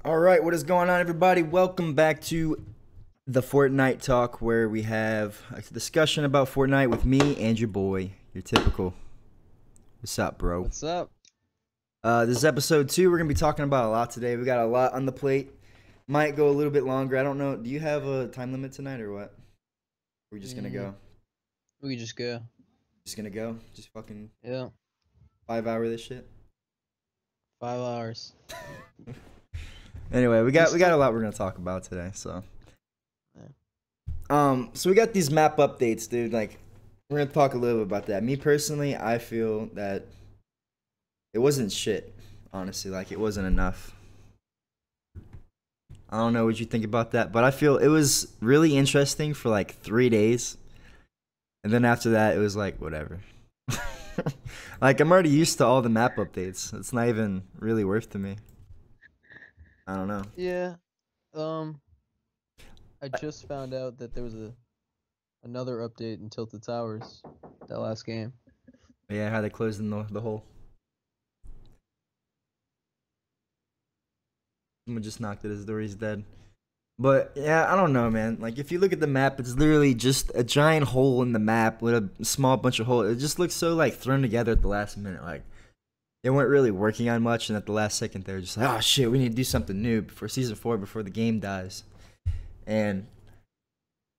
All right, what is going on, everybody? Welcome back to the Fortnite talk, where we have a discussion about Fortnite with me and your boy, your typical. What's up, bro? What's up? This is episode 2. We're gonna be talking about a lot today. We got a lot on the plate. Might go a little bit longer. I don't know. Do you have a time limit tonight or what? We're just gonna go. We just go. Just gonna go. Just fucking Yeah. 5 hour this shit. 5 hours. Anyway, we got a lot we're gonna talk about today. So, so we got these map updates, dude. Like, we're gonna talk a little bit about that. Me personally, I feel that it wasn't shit. Honestly, like it wasn't enough. I don't know what you think about that, but I feel it was really interesting for like 3 days, and then after that, it was like whatever. Like, I'm already used to all the map updates. It's not even really worth to me. I don't know. Yeah. I just found out that there was another update in Tilted Towers that last game. Yeah, how they closed in the hole. Someone just knocked at his door. He's dead. But yeah, I don't know, man. Like, if you look at the map, it's literally just a giant hole in the map with a small bunch of holes. It just looks so like thrown together at the last minute. Like, they weren't really working on much, and at the last second, they were just like, "Oh shit, we need to do something new before season 4, before the game dies." And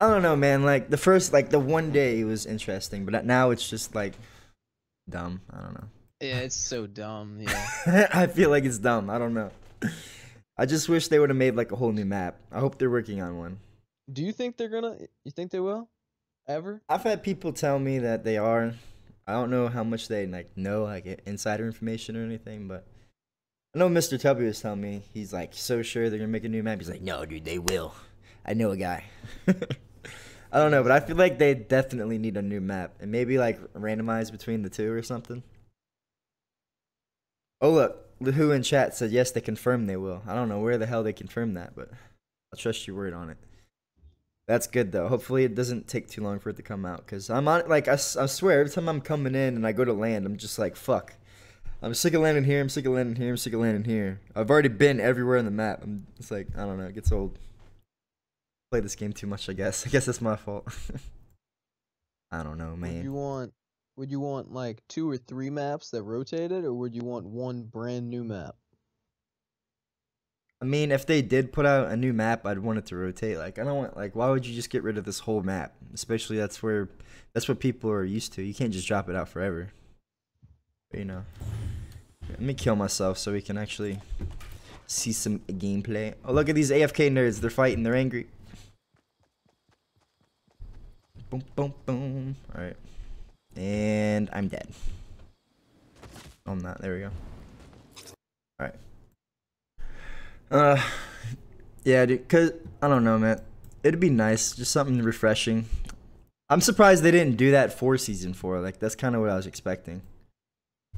I don't know, man. Like, the one day was interesting, but now it's just like dumb. I don't know. Yeah, it's so dumb. Yeah. I feel like it's dumb. I don't know. I just wish they would have made like a whole new map. I hope they're working on one. Do you think they're gonna? You think they will? Ever? I've had people tell me that they are. I don't know how much they like know, like insider information or anything, but I know Mr. Tubby was telling me he's like so sure they're gonna make a new map. He's like, no, dude, they will. I know a guy. I don't know, but I feel like they definitely need a new map and maybe like randomize between the two or something. Oh look, who in chat said yes, they confirmed they will. I don't know where the hell they confirmed that, but I'll trust your word on it. That's good though. Hopefully it doesn't take too long for it to come out, because I'm on like I swear every time I'm coming in and I go to land, I'm just like, fuck. I'm sick of landing here. I'm sick of landing here. I'm sick of landing here. I've already been everywhere in the map. It's like, I don't know. It gets old. Play this game too much, I guess. I guess that's my fault. I don't know, man. Would you want like 2 or 3 maps that rotated, or would you want one brand new map? I mean, if they did put out a new map, I'd want it to rotate. Like, I don't want, like, why would you just get rid of this whole map? Especially that's what people are used to. You can't just drop it out forever. But, you know. Let me kill myself so we can actually see some gameplay. Oh, look at these AFK nerds. They're fighting. They're angry. Boom, boom, boom. Alright. And I'm dead. Oh, I'm not. There we go. Alright. Yeah, dude, cause I don't know, man. It'd be nice, just something refreshing. I'm surprised they didn't do that for season 4. Like, that's kind of what I was expecting.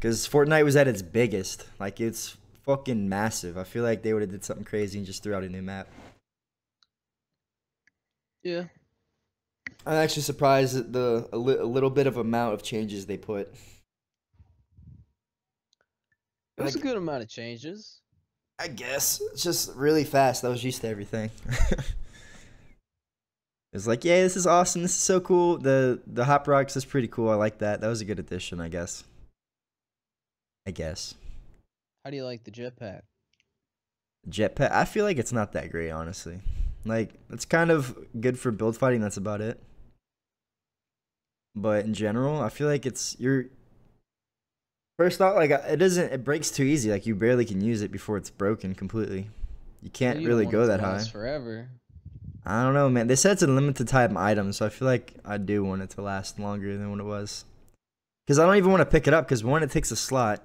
Cause Fortnite was at its biggest. Like, it's fucking massive. I feel like they would have did something crazy and just threw out a new map. Yeah. I'm actually surprised at a little bit of amount of changes they put. It was a good amount of changes. I guess it's just really fast. I was used to everything. It's like, yeah, this is awesome. This is so cool. The Hop Rocks is pretty cool. I like that. That was a good addition, I guess. How do you like the jetpack? Jetpack. I feel like it's not that great, honestly. Like, it's kind of good for build fighting. That's about it. But in general, I feel like first off, like, it breaks too easy. Like, you barely can use it before it's broken completely. You can't really go that high. Forever. I don't know, man. They said it's a limited time item, so I feel like I do want it to last longer than what it was. Because I don't even want to pick it up, because 1, it takes a slot.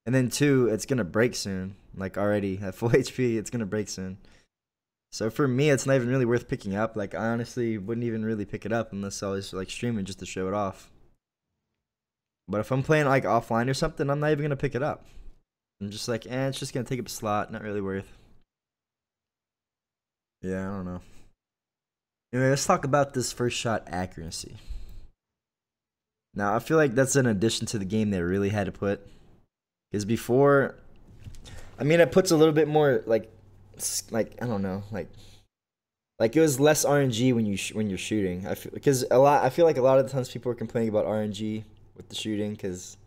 And then 2, it's going to break soon. Like, already at full HP, it's going to break soon. So for me, it's not even really worth picking up. Like, I honestly wouldn't even really pick it up unless I was, like, streaming just to show it off. But if I'm playing, like, offline or something, I'm not even going to pick it up. I'm just like, it's just going to take up a slot. Not really worth. Yeah, I don't know. Anyway, let's talk about this first shot accuracy. Now, I feel like that's an addition to the game they really had to put. Because before, I mean, it puts a little bit more like I don't know, like it was less RNG when you're shooting. I feel like a lot of the times people are complaining about RNG with the shooting because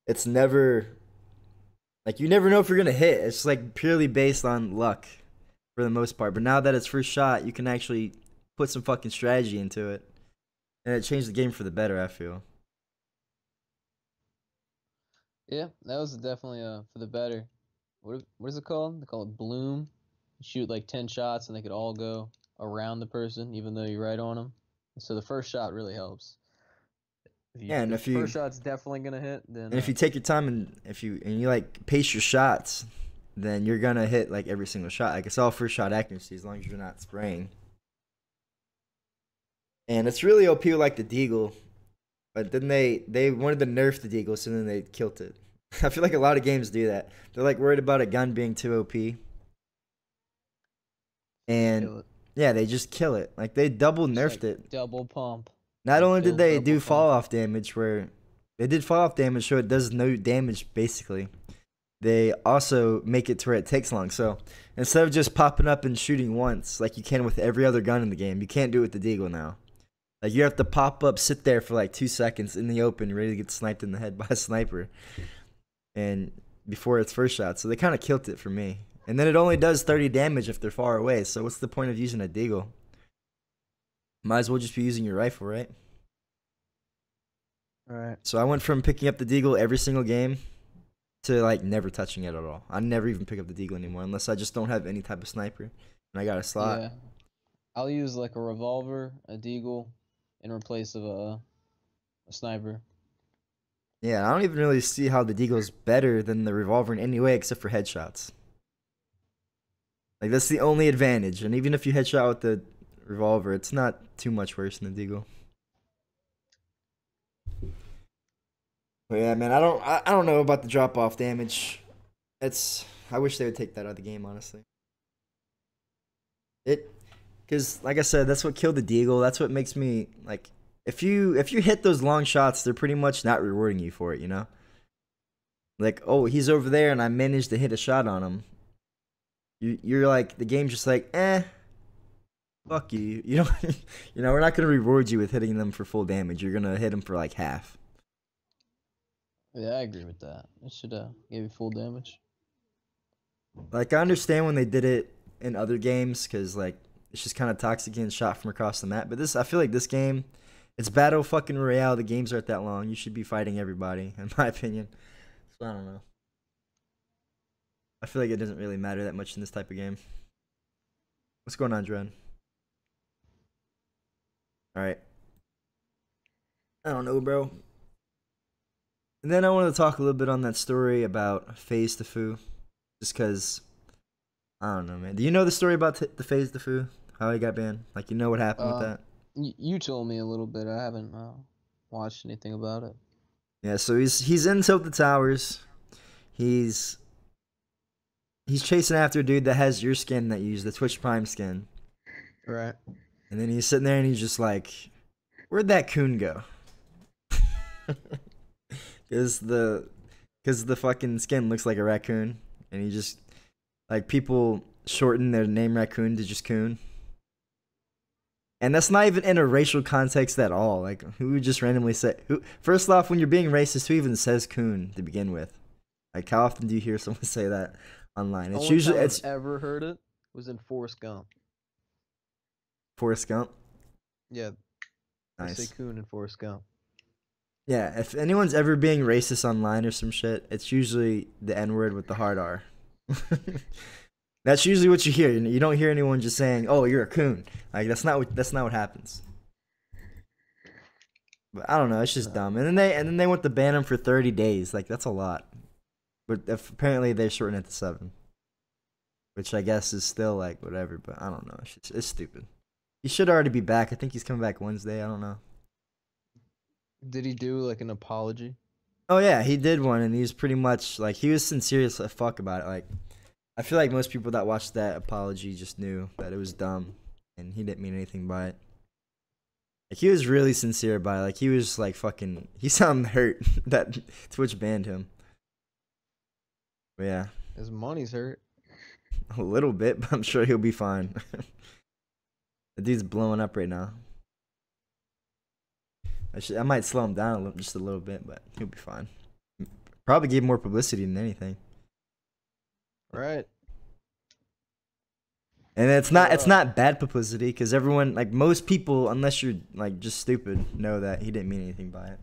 it's never like you never know if you're gonna hit. It's like purely based on luck for the most part. But now that it's first shot, you can actually put some fucking strategy into it, and it changed the game for the better. I feel. Yeah, that was definitely for the better. What is it called? They call it bloom. You shoot like 10 shots and they could all go around the person, even though you're right on them. So the first shot really helps. Yeah, and If the first shot's definitely gonna hit, then and if you take your time and if you like pace your shots, then you're gonna hit like every single shot. Like it's all first shot accuracy as long as you're not spraying. And it's really OP like the Deagle, but then they wanted to nerf the Deagle, so then they killed it. I feel like a lot of games do that. They're like worried about a gun being too OP, and yeah, they just kill it. Like they double nerfed it. Double pump. Not only did they do fall off damage, where they did fall off damage, so it does no damage basically. They also make it to where it takes long. So instead of just popping up and shooting once, like you can with every other gun in the game, you can't do it with the Deagle now. Like you have to pop up, sit there for like 2 seconds in the open, ready to get sniped in the head by a sniper, and before its first shot. So they kind of killed it for me. And then it only does 30 damage if they're far away. So what's the point of using a Deagle? Might as well just be using your rifle, right? Alright. So I went from picking up the Deagle every single game to like never touching it at all. I never even pick up the Deagle anymore unless I just don't have any type of sniper and I got a slot. Yeah. I'll use like a revolver, a Deagle, in replace of a sniper. Yeah, I don't even really see how the Deagle's better than the revolver in any way except for headshots. Like that's the only advantage, and even if you headshot with the revolver, it's not too much worse than the Deagle. But yeah, man, I don't know about the drop off damage. I wish they would take that out of the game, honestly. Because like I said, that's what killed the Deagle. That's what makes me like. If you hit those long shots, they're pretty much not rewarding you for it, you know? Like, oh, he's over there and I managed to hit a shot on him. You're like, the game's just like, fuck you. You don't, you know, we're not going to reward you with hitting them for full damage. You're going to hit them for like half. Yeah, I agree with that. It should give you full damage. Like, I understand when they did it in other games because, like, it's just kind of toxic getting shot from across the map. But I feel like this game, it's battle fucking royale. The games aren't that long. You should be fighting everybody, in my opinion. So I don't know. I feel like it doesn't really matter that much in this type of game. What's going on, Dren? Alright. I don't know, bro. And then I wanted to talk a little bit on that story about FaZe Tfue. Just because, I don't know, man. Do you know the story about the FaZe Tfue? How he got banned? Like, you know what happened with that? You told me a little bit. I haven't watched anything about it. Yeah, so he's in Tilted Towers. He's chasing after a dude that has your skin that you use, the Twitch Prime skin. Right. And then he's sitting there and he's just like, where'd that coon go? Because the fucking skin looks like a raccoon. And he just, like, people shorten their name raccoon to just coon. And that's not even in a racial context at all. Like, who would just randomly say, first off, when you're being racist, who even says coon to begin with? Like, how often do you hear someone say that online? It's usually, I've ever heard it was in Forrest Gump. Forrest Gump? Yeah. Nice. They say coon in Forrest Gump. Yeah, if anyone's ever being racist online or some shit, it's usually the N-word with the hard R. That's usually what you hear. You don't hear anyone just saying, "Oh, you're a coon." Like that's not what happens. But I don't know. It's just dumb. And then they want to ban him for 30 days. Like that's a lot. But apparently they shortened it to 7, which I guess is still like whatever. But I don't know. It's stupid. He should already be back. I think he's coming back Wednesday. I don't know. Did he do like an apology? Oh yeah, he did one, and he was pretty much like he was sincere as fuck about it. Like I feel like most people that watched that apology just knew that it was dumb, and he didn't mean anything by it. Like he was really sincere about it. Like he was like he sounded hurt that Twitch banned him. But yeah. His money's hurt. A little bit, but I'm sure he'll be fine. The dude's blowing up right now. I might slow him down just a little bit, but he'll be fine. Probably give more publicity than anything. Right. And it's not bad publicity because everyone, like most people, unless you're like just stupid, know that he didn't mean anything by it.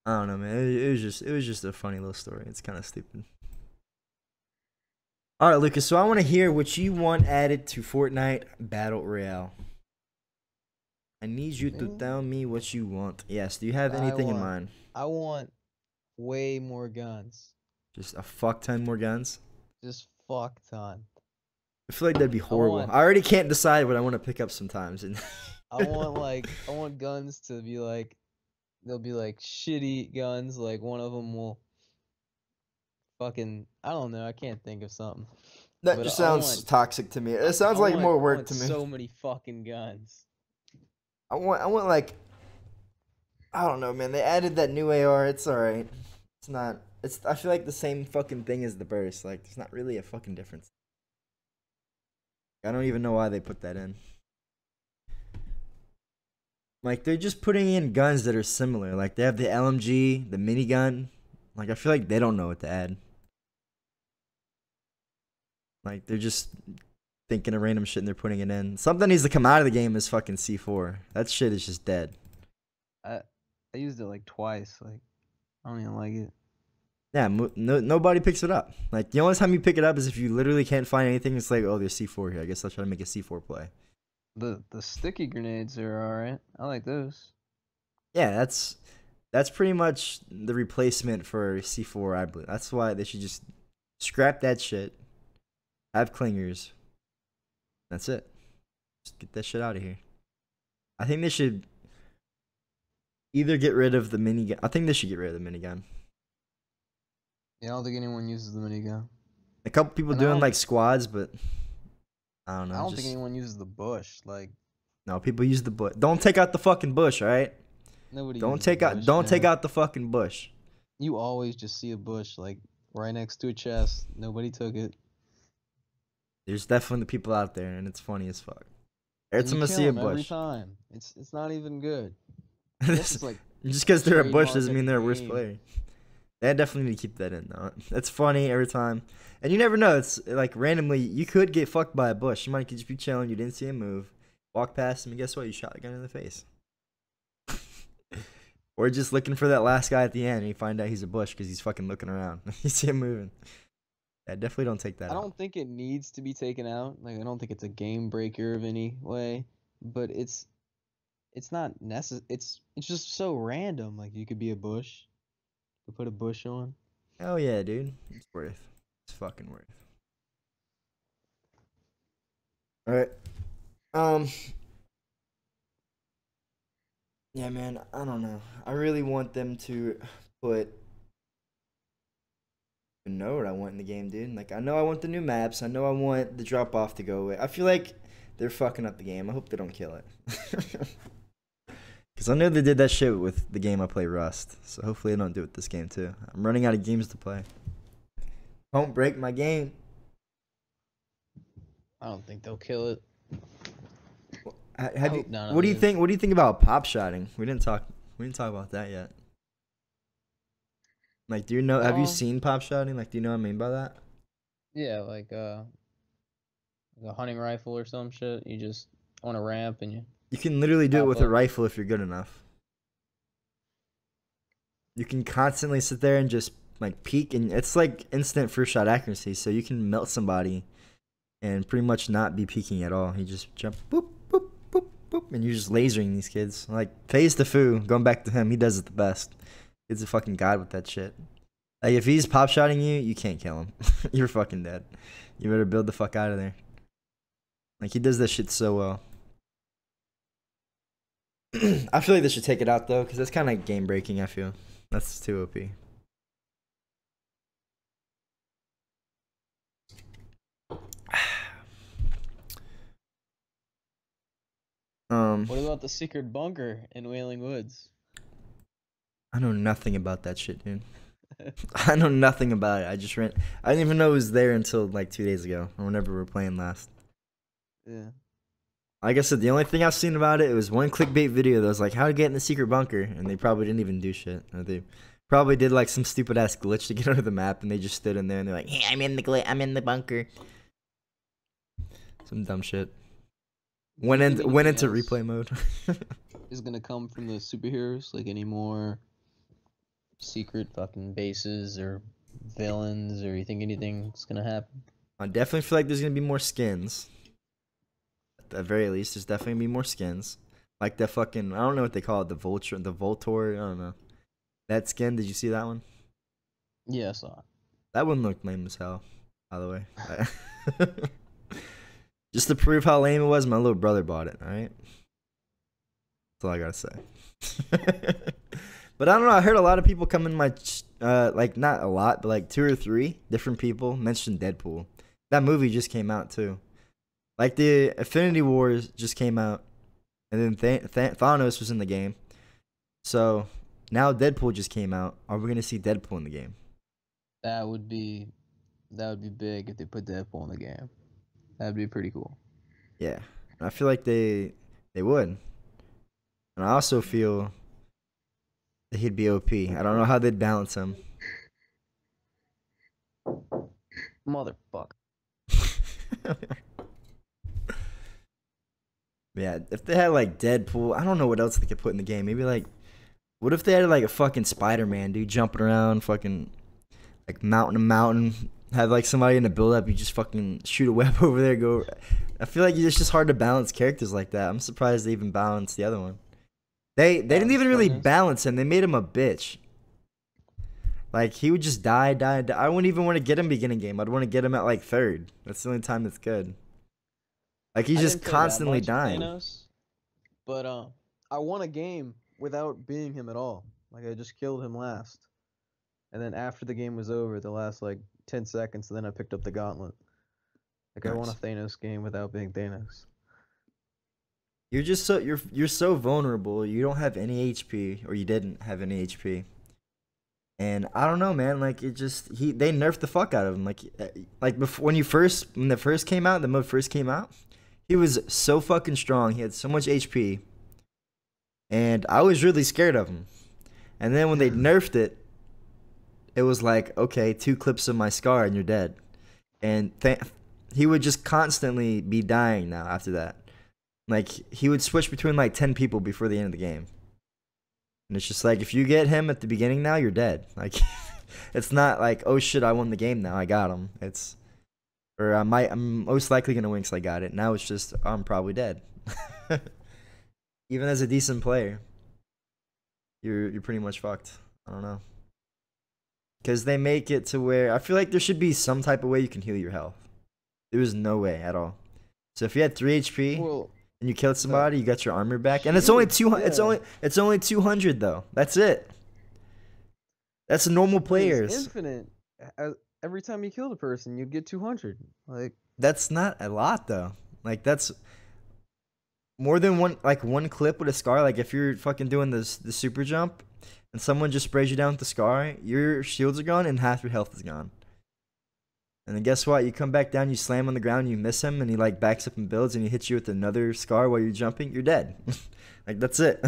I don't know, man. It was just a funny little story. It's kind of stupid. All right, Lucas. So I want to hear what you want added to Fortnite Battle Royale. I need you to tell me what you want. Yes. Do you have anything in mind? I want way more guns. Just a fuck ton more guns. Just fuck ton. I feel like that'd be horrible. I already can't decide what I want to pick up sometimes. And I want guns to be like, they'll be like shitty guns. Like one of them will fucking, I don't know. I can't think of something. That just sounds toxic to me. It sounds like more work to me. So many fucking guns. I want like, I don't know, man. They added that new AR. It's alright. It's not. I feel like the same fucking thing as the burst. Like, there's not really a fucking difference. I don't even know why they put that in. Like, they're just putting in guns that are similar. Like, they have the LMG, the minigun. Like, I feel like they don't know what to add. Like, they're just thinking of random shit and they're putting it in. Something needs to come out of the game is fucking C4. That shit is just dead. I used it like twice. Like, I don't even like it. Yeah, nobody picks it up. Like, the only time you pick it up is if you literally can't find anything. It's like, oh, there's C4 here. I guess I'll try to make a C4 play. The sticky grenades are alright. I like those. Yeah, that's pretty much the replacement for C4, I believe. That's why they should just scrap that shit. Have clingers. That's it. Just get that shit out of here. I think they should either get rid of the minigun. I think they should get rid of the minigun. Yeah, I don't think anyone uses the minigun. A couple people doing like squads, but I don't know. I don't think anyone uses the bush. Like, no, people use the bush. Don't take out the fucking bush, all right? Nobody. Don't take out the fucking bush. You always just see a bush like right next to a chest. Nobody took it. There's definitely people out there, and it's funny as fuck. Every time I see a bush, every time it's not even good. It's like, just because they're a bush doesn't mean they're a worse player. They definitely need to keep that in though. It's funny every time, and you never know. It's like randomly you could get fucked by a bush. You might just be chilling, you didn't see him move, walk past him, and guess what? You shot the gun in the face. Or just looking for that last guy at the end, and you find out he's a bush because he's fucking looking around. You see him moving. Yeah, definitely don't take that out. I don't think it needs to be taken out. Like, I don't think it's a game breaker of any way, but it's not necessary. It's just so random. Like, you could be a bush. You put a bush on. Hell yeah, dude. It's worth. It's fucking worth. Alright. Yeah, man, I don't know. I really want them to put... I know what I want in the game, dude. Like, I know I want the new maps. I know I want the drop-off to go away. I feel like they're fucking up the game. I hope they don't kill it. Because I know they did that shit with the game I play, Rust. So hopefully they don't do it this game, too. I'm running out of games to play. Don't break my game. I don't think they'll kill it. What do you think? What do you think about pop shotting? We didn't talk about that yet. Like, do you know? Have you seen pop shotting? Like, do you know what I mean by that? Yeah, like a hunting rifle or some shit. You just on a ramp and you can literally do it with a rifle if you're good enough. You can constantly sit there and just like peek, and it's like instant first shot accuracy. So you can melt somebody, and pretty much not be peeking at all. You just jump, boop, boop, boop, boop, and you're just lasering these kids. Like FaZe Tfue, going back to him, he does it the best. He's a fucking god with that shit. Like, if he's pop shotting you, you can't kill him. You're fucking dead. You better build the fuck out of there. Like, he does that shit so well. I feel like they should take it out, though, because that's kind of game breaking, I feel. That's too OP. What about the secret bunker in Wailing Woods? I know nothing about that shit, dude. I know nothing about it. I just ran. I didn't even know it was there until like 2 days ago, or whenever we were playing last. Yeah. Like I said, the only thing I've seen about it was one clickbait video that was like how to get in the secret bunker, and they probably didn't even do shit. Or they probably did like some stupid ass glitch to get onto the map, and they just stood in there and they're like, "Hey, I'm in the bunker." Some dumb shit. Went into replay mode. Is gonna come from the superheroes, like any more secret fucking bases or villains, or you think anything's gonna happen? I definitely feel like there's gonna be more skins. At the very least, there's definitely gonna be more skins. Like the fucking, I don't know what they call it, the Vulture, the Voltor, I don't know. That skin, did you see that one? Yeah, I saw it. That one looked lame as hell, by the way. Just to prove how lame it was, my little brother bought it, alright? That's all I gotta say. But I don't know, I heard a lot of people come in my, like, not a lot, but like 2 or 3 different people mentioned Deadpool. That movie just came out, too. Like, the Infinity Wars just came out, and then Thanos was in the game. So, now Deadpool just came out. Are we going to see Deadpool in the game? That would be big if they put Deadpool in the game. That'd be pretty cool. Yeah. I feel like they would. And I also feel that he'd be OP. I don't know how they'd balance him. Motherfucker. Yeah, if they had like Deadpool, I don't know what else they could put in the game. Maybe like, what if they had like a fucking Spider-Man dude jumping around, fucking like mountain to mountain, have like somebody in a build-up, you just fucking shoot a web over there, go. I feel like it's just hard to balance characters like that. I'm surprised they even balanced the other one. They didn't even really balance him. They made him a bitch. Like he would just die. I wouldn't even want to get him beginning game. I'd want to get him at like 3rd. That's the only time that's good. Like he's just constantly dying. Thanos, but I won a game without being him at all. Like I just killed him last, and then after the game was over, the last like 10 seconds, then I picked up the gauntlet. Like I won a Thanos game without being Thanos. You're just so you're so vulnerable. You don't have any HP, or you didn't have any HP. And I don't know, man. Like it just they nerfed the fuck out of him. Like before when the first came out, the mode first came out, he was so fucking strong. He had so much HP, and I was really scared of him. And then when they nerfed it, it was like, okay, 2 clips of my scar and you're dead. And he would just constantly be dying now after that. Like he would switch between like 10 people before the end of the game. And it's just like, if you get him at the beginning now, you're dead. Like, it's not like, oh shit, I won the game now, I got him. Or I'm most likely gonna win because I got it. Now it's just, I'm probably dead. Even as a decent player, you're pretty much fucked. I don't know. Because they make it to where, I feel like there should be some type of way you can heal your health. There was no way at all. So if you had 3 HP, and you killed somebody, you got your armor back, and it's only 200. Yeah. It's only 200 though. That's it. That's normal players. It's infinite. Every time you killed a person, you'd get 200. Like that's not a lot though. Like that's more than one clip with a scar. Like if you're fucking doing the super jump, and someone just sprays you down with the scar, your shields are gone and half your health is gone. And then guess what? You come back down, you slam on the ground, you miss him, and he like backs up and builds, and he hits you with another scar while you're jumping. You're dead. Like that's it.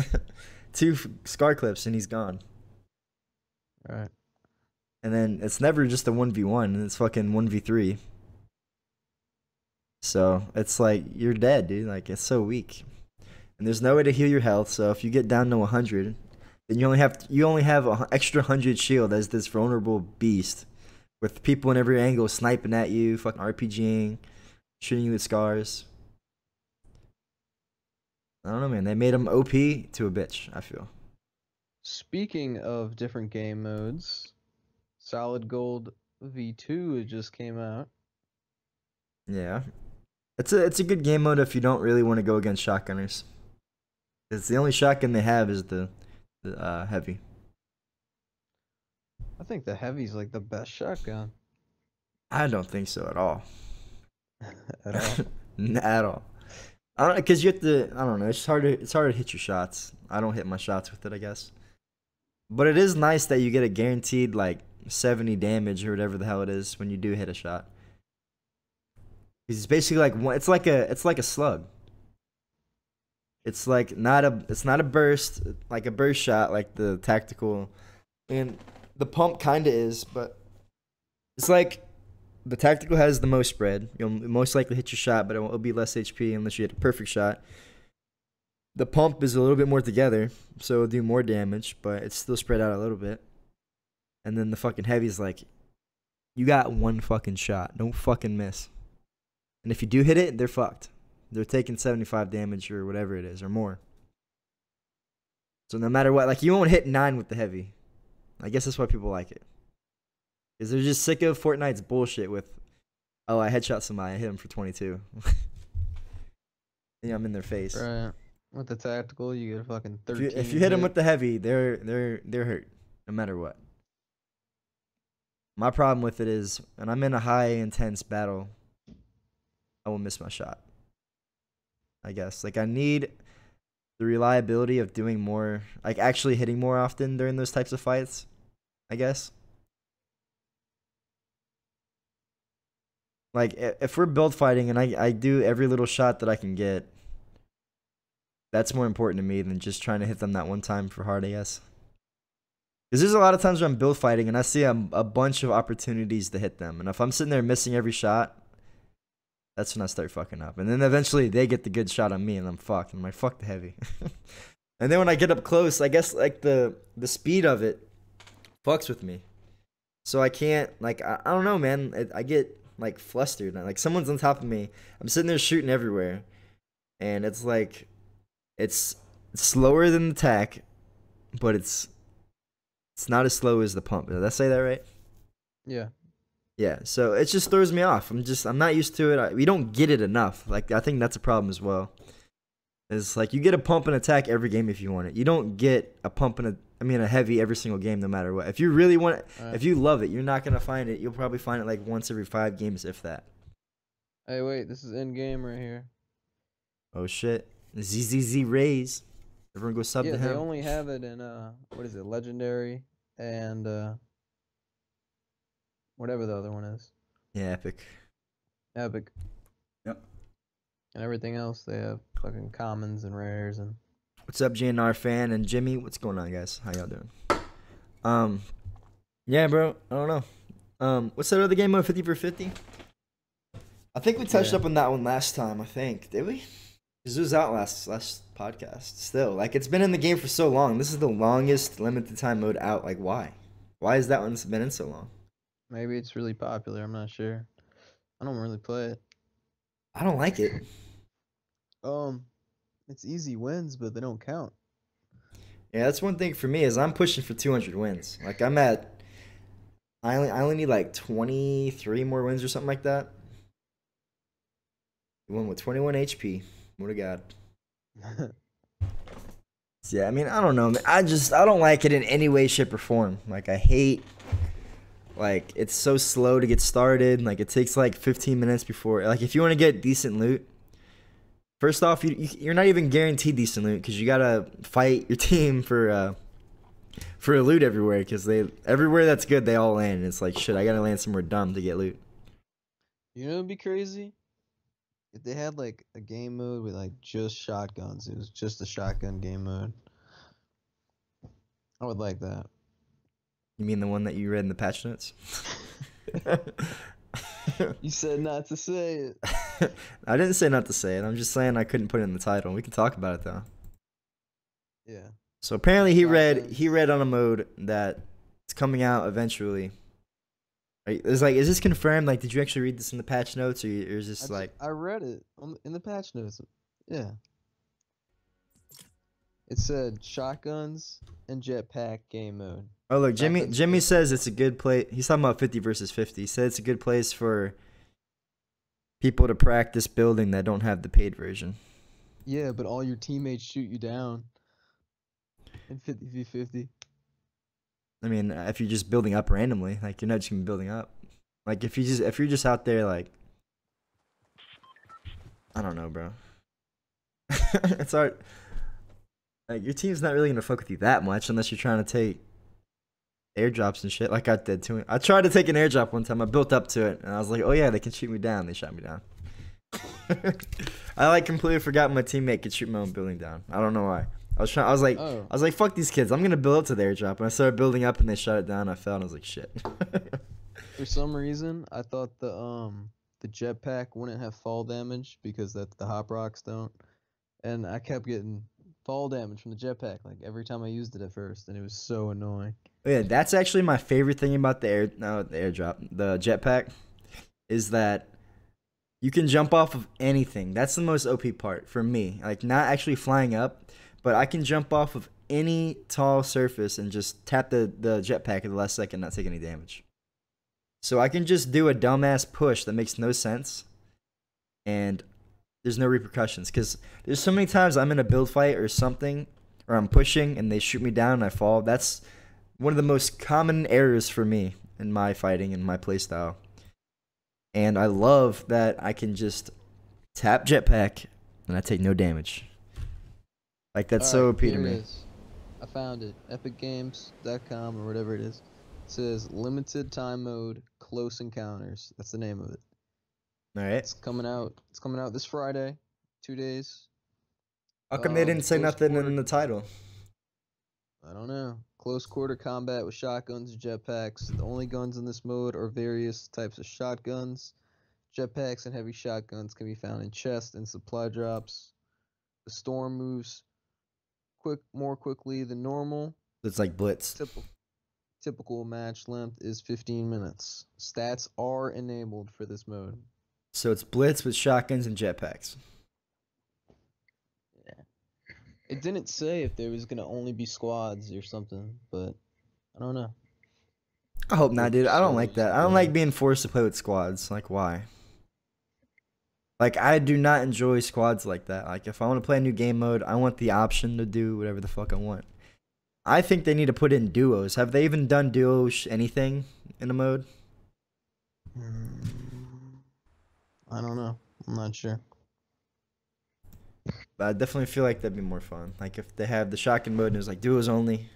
2 scar clips and he's gone. All right. And then it's never just a 1v1, and it's fucking 1v3. So it's like you're dead, dude. Like it's so weak, and there's no way to heal your health. So if you get down to 100, then you only have an extra 100 shield as this vulnerable beast. With people in every angle sniping at you, fucking RPGing, shooting you with scars. I don't know, man. They made him OP to a bitch, I feel. Speaking of different game modes, Solid Gold V2 just came out. Yeah. It's a good game mode if you don't really want to go against shotgunners. It's the only shotgun they have is the heavy. I think the heavy's like the best shotgun. I don't think so at all. At all? At all. I don't, because you have to. I don't know. It's hard to hit your shots. I don't hit my shots with it, I guess. But it is nice that you get a guaranteed like 70 damage or whatever the hell it is when you do hit a shot. It's basically like it's like a slug. It's like not a burst, like a burst shot like the tactical, and the pump kind of is, but it's like the tactical has the most spread. You'll most likely hit your shot, but it'll be less HP unless you hit a perfect shot. The pump is a little bit more together, so it'll do more damage, but it's still spread out a little bit. And then the fucking heavy's like, you got one fucking shot. Don't fucking miss. And if you do hit it, they're fucked. They're taking 75 damage or whatever it is, or more. So no matter what, like, you won't hit 9 with the heavy. I guess that's why people like it. Because they're just sick of Fortnite's bullshit with, oh, I headshot somebody, I hit him for 22. Yeah, I'm in their face. Right. With the tactical, you get a fucking 13. If you hit them with the heavy, they're hurt, no matter what. My problem with it is, when I'm in a high intense battle, I will miss my shot. I guess. Like, I need the reliability of doing more, like actually hitting more often during those types of fights, I guess. Like, if we're build fighting and I do every little shot that I can get, that's more important to me than just trying to hit them that one time for hard, I guess. Because there's a lot of times where I'm build fighting and I see a bunch of opportunities to hit them. And if I'm sitting there missing every shot, that's when I start fucking up. And then eventually they get the good shot on me and I'm fucked. I'm like, fuck the heavy. And then when I get up close, I guess like the speed of it fucks with me. So I can't, like, I don't know, man. I get like flustered. Like, someone's on top of me. I'm sitting there shooting everywhere. And it's like, it's slower than the tac, but it's not as slow as the pump. Did I say that right? Yeah. Yeah, so it just throws me off. I'm not used to it. We don't get it enough. Like, I think that's a problem as well. It's like, you get a pump and attack every game if you want it. You don't get a pump and a heavy every single game no matter what. If you really want it, if you love it, you're not going to find it. You'll probably find it like once every 5 games, if that. Hey, wait, this is in game right here. Oh shit. ZZZ Rays. Everyone go sub to him. Yeah, they only have it in what is it, Legendary and whatever the other one is. Yeah, Epic. Epic. Yep. And everything else they have fucking commons and rares and. What's up, GNR fan and Jimmy? What's going on, guys? How y'all doing? Yeah, bro. I don't know. What's that other game mode? 50 for 50? I think we touched up on that one last time. I think, did we? Because it was out last podcast. Still, like, it's been in the game for so long. This is the longest limited time mode out. Like, why? Why has that one been in so long? Maybe it's really popular. I'm not sure. I don't really play it. I don't like it. It's easy wins, but they don't count. Yeah, that's one thing for me is I'm pushing for 200 wins. Like, I only need like 23 more wins or something like that. One with 21 HP. What a god. Yeah, I mean, I don't know, man. I don't like it in any way, shape, or form. Like, I hate, like, it's so slow to get started. Like, it takes like 15 minutes before, like, if you want to get decent loot, first off, you're not even guaranteed decent loot because you gotta fight your team for loot everywhere, because everywhere that's good they all land. And it's like, shit, I gotta land somewhere dumb to get loot. You know, it'd be crazy if they had like a game mode with like just shotguns. It was just a shotgun game mode. I would like that. You mean the one that you read in the patch notes? You said not to say it. I didn't say not to say it. I'm just saying I couldn't put it in the title. We can talk about it though. Yeah. So apparently he read on a mode that it's coming out eventually. It's like, is this confirmed? Like, did you actually read this in the patch notes, or is this like? I read it in the patch notes. Yeah. It said shotguns and jetpack game mode. Oh look, Jimmy says it's a good place. He's talking about 50 versus 50. He said it's a good place for people to practice building that don't have the paid version. Yeah, but all your teammates shoot you down in 50v50. I mean, if you're just building up randomly, like, you're not just gonna be building up. Like, if you're just out there, like, I don't know, bro. It's hard. Like, your team's not really gonna fuck with you that much unless you're trying to take airdrops and shit like I did to him. I tried to take an airdrop one time. I built up to it, and I was like, oh yeah, they can shoot me down. They shot me down. I like completely forgot my teammate could shoot my own building down. I don't know why. I was like, fuck these kids. I'm gonna build up to the airdrop. And I started building up, and they shot it down. I fell, and I was like, shit. For some reason, I thought the jetpack wouldn't have fall damage because that the hop rocks don't, and I kept getting fall damage from the jetpack like every time I used it at first, and it was so annoying. Yeah, that's actually my favorite thing about the airdrop, the jetpack, is that you can jump off of anything. That's the most OP part for me. Like, not actually flying up, but I can jump off of any tall surface and just tap the jetpack at the last second, not take any damage. So I can just do a dumbass push that makes no sense, and there's no repercussions. Because there's so many times I'm in a build fight or something, or I'm pushing and they shoot me down and I fall. That's one of the most common errors for me in my fighting and my playstyle. And I love that I can just tap jetpack and I take no damage. Like, that's so OP to me. I found it. EpicGames.com or whatever it is. It says limited time mode close encounters. That's the name of it. All right. It's coming out. It's coming out this Friday. 2 days. How come they didn't say nothing in the title? I don't know. Close quarter combat with shotguns and jetpacks. The only guns in this mode are various types of shotguns. Jetpacks and heavy shotguns can be found in chests and supply drops. The storm moves more quickly than normal. It's like Blitz. Typical match length is 15 minutes. Stats are enabled for this mode. So it's Blitz with shotguns and jetpacks. Yeah. It didn't say if there was going to only be squads or something, but I don't know. I hope not, dude. I don't like that. I don't like being forced to play with squads. Like, why? Like, I do not enjoy squads like that. Like, if I want to play a new game mode, I want the option to do whatever the fuck I want. I think they need to put in duos. Have they even done anything in a mode? I don't know. I'm not sure. But I definitely feel like that'd be more fun. Like, if they have the shotgun mode and it's like duos only,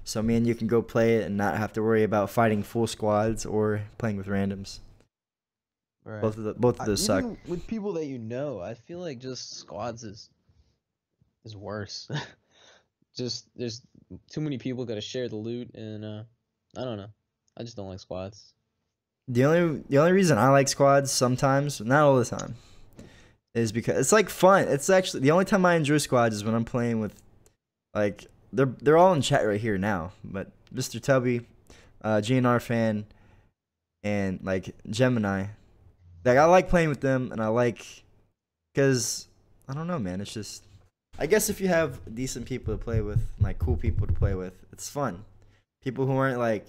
so me and you can go play it and not have to worry about fighting full squads or playing with randoms. Right. Both of those suck. Even with people that you know, I feel like just squads is worse. Just there's too many people got to share the loot, and I don't know. I just don't like squads. The only reason I like squads sometimes, not all the time, is because it's like fun. It's actually the only time I enjoy squads is when I'm playing with, like, they're all in chat right here now. But Mr. Tubby, GNR fan, and like Gemini, like, I like playing with them, and I like, because I don't know, man. It's just, I guess if you have decent people to play with, like cool people to play with, it's fun. People who aren't like,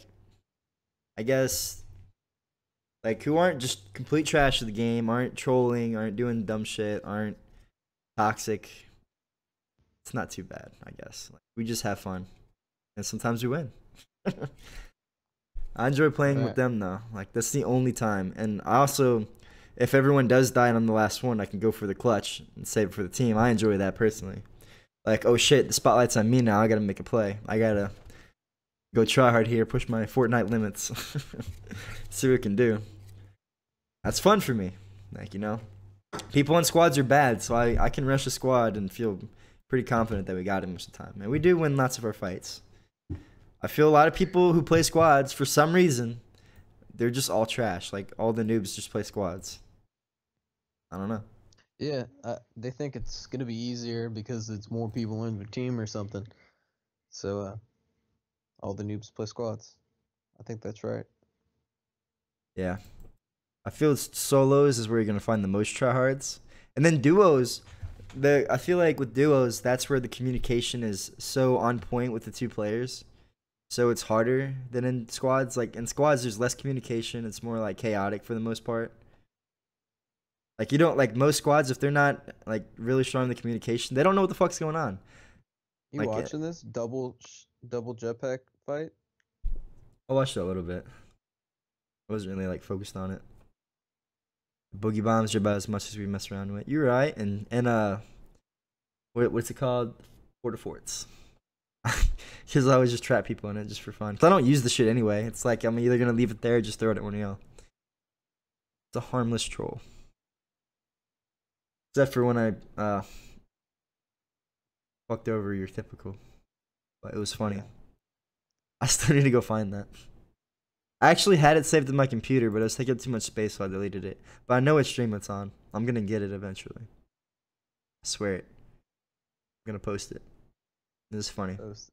I guess, like, who aren't just complete trash of the game, aren't trolling, aren't doing dumb shit, aren't toxic. It's not too bad, I guess. Like, we just have fun, and sometimes we win. I enjoy playing with them though. Like, that's the only time. And I also, if everyone does die and I'm the last one, I can go for the clutch and save it for the team. I enjoy that personally. Like, oh shit, the spotlight's on me now. I gotta make a play. I gotta go try hard here, push my Fortnite limits, see what we can do. That's fun for me. Like, you know, people on squads are bad, so I can rush a squad and feel pretty confident that we got it most of the time. And we do win lots of our fights. I feel a lot of people who play squads, for some reason, they're just all trash. Like, all the noobs just play squads. I don't know. Yeah, they think it's gonna be easier because it's more people in the team or something. So, all the noobs play squads. I think that's right. Yeah. I feel solos is where you're gonna find the most tryhards. And then duos, I feel like with duos, that's where the communication is so on point with the two players. So it's harder than in squads. Like, in squads, there's less communication. It's more like chaotic for the most part. Like, you don't, like, most squads, if they're not like really strong in the communication, they don't know what the fuck's going on. You like, watching this double jetpack fight? I watched it a little bit. I wasn't really like focused on it. Boogie bombs are about as much as we mess around with. You're right. And what's it called? Forts. Because I always just trap people in it just for fun. 'Cause I don't use the shit anyway. It's like I'm either gonna leave it there or just throw it at one of y'all. It's a harmless troll. Except for when I fucked over your typical. But it was funny. Yeah. I still need to go find that. I actually had it saved in my computer, but it was taking up too much space, so I deleted it. But I know what stream it's on. I'm gonna get it eventually. I swear it. I'm gonna post it. This is funny. It was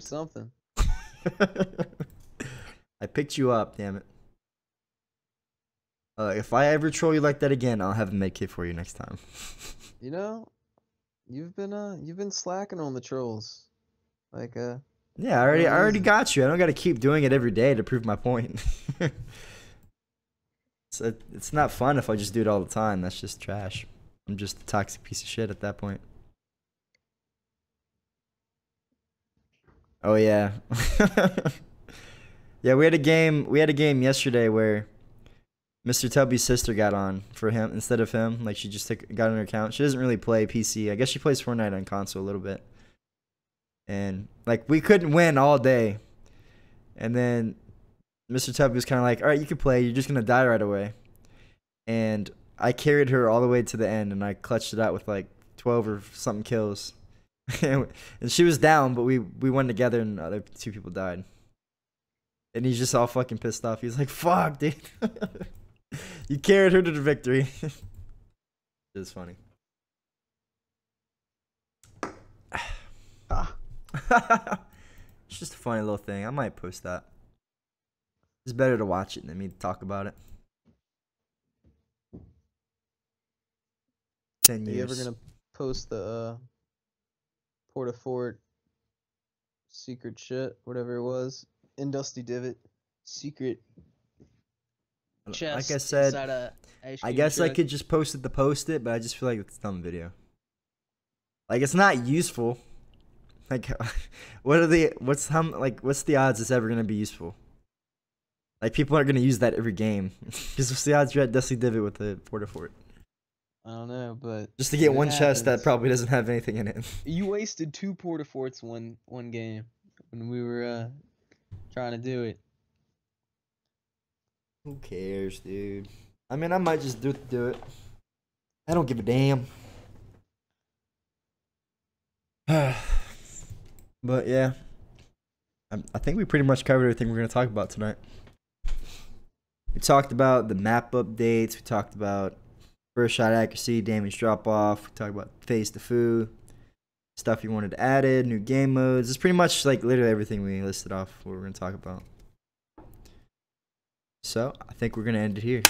something. I picked you up, damn it. If I ever troll you like that again, I'll have a medkit for you next time. You know, you've been slacking on the trolls. Like Yeah, I already got you. I don't got to keep doing it every day to prove my point. It's not fun if I just do it all the time. That's just trash. I'm just a toxic piece of shit at that point. Oh yeah. Yeah, we had a game yesterday where Mr. Tubby's sister got on for him instead of him. Like she just got on her account. She doesn't really play PC. I guess she plays Fortnite on console a little bit. And like we couldn't win all day. And then Mr. Tubby was kind of like, "All right, you can play. You're just going to die right away." And I carried her all the way to the end and I clutched it out with like 12 or something kills. And she was down, but we won together and the other two people died. And he's just all fucking pissed off. He's like, "Fuck, dude." You carried her to the victory. It was funny. It's just a funny little thing. I might post that. It's better to watch it than me to talk about it. 10 Are years. you ever gonna post the Port-a-Fort secret shit, whatever it was, in Dusty Divot, secret chest Like I said, inside a ice I cream guess I truck? could just post it to post it, but I just feel like it's a dumb video. Like it's not useful. Like, what's the odds it's ever gonna be useful? Like people aren't gonna use that every game. Because what's the odds you're at Dusty Divot with the Port-a-Fort? I don't know, but Just to get it one chest that happens. probably doesn't have anything in it. You wasted 2 Port-a-Forts one game when we were trying to do it. Who cares, dude? I mean, I might just do it. I don't give a damn. But yeah, I think we pretty much covered everything we're gonna talk about tonight. We talked about the map updates. We talked about first shot accuracy, damage drop off. We talked about FaZe Tfue, stuff you wanted added, new game modes. It's pretty much like literally everything we listed off what we're gonna talk about. So I think we're gonna end it here.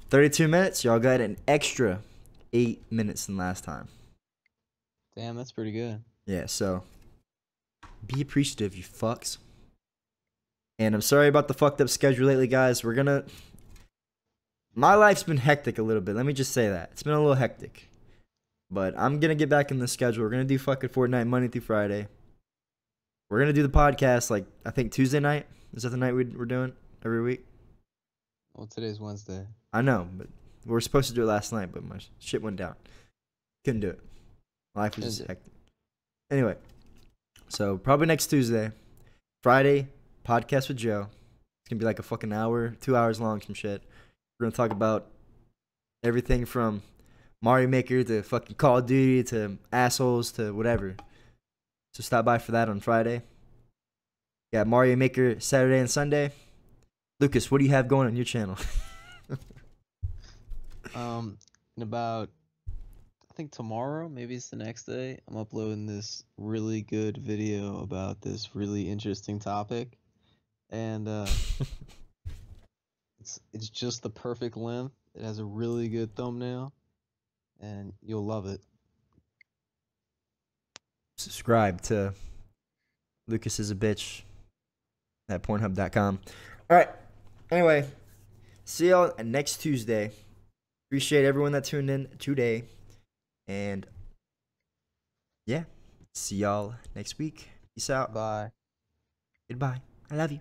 32 minutes. Y'all got an extra 8 minutes than last time. Damn, that's pretty good. Yeah, so be appreciative, you fucks. And I'm sorry about the fucked up schedule lately, guys. My life's been hectic a little bit. Let me just say that. It's been a little hectic. But I'm going to get back in the schedule. We're going to do fucking Fortnite Monday through Friday. We're going to do the podcast, like, I think Tuesday night. Is that the night we're doing every week? Well, today's Wednesday. I know, but we were supposed to do it last night, but my shit went down. Couldn't do it. Life was just hectic. Anyway, so probably next Tuesday. Friday, podcast with Joe. It's going to be like a fucking hour, 2 hours long, some shit. We're going to talk about everything from Mario Maker to fucking Call of Duty to assholes to whatever. So stop by for that on Friday. Got Mario Maker Saturday and Sunday. Lucas, what do you have going on your channel? In about, I think tomorrow, maybe it's the next day, I'm uploading this really good video about this really interesting topic. And it's just the perfect length. It has a really good thumbnail, and you'll love it. Subscribe to Lucas is a bitch at Pornhub.com. All right. Anyway, see y'all next Tuesday. Appreciate everyone that tuned in today. And yeah, see y'all next week. Peace out. Bye. Goodbye. I love you.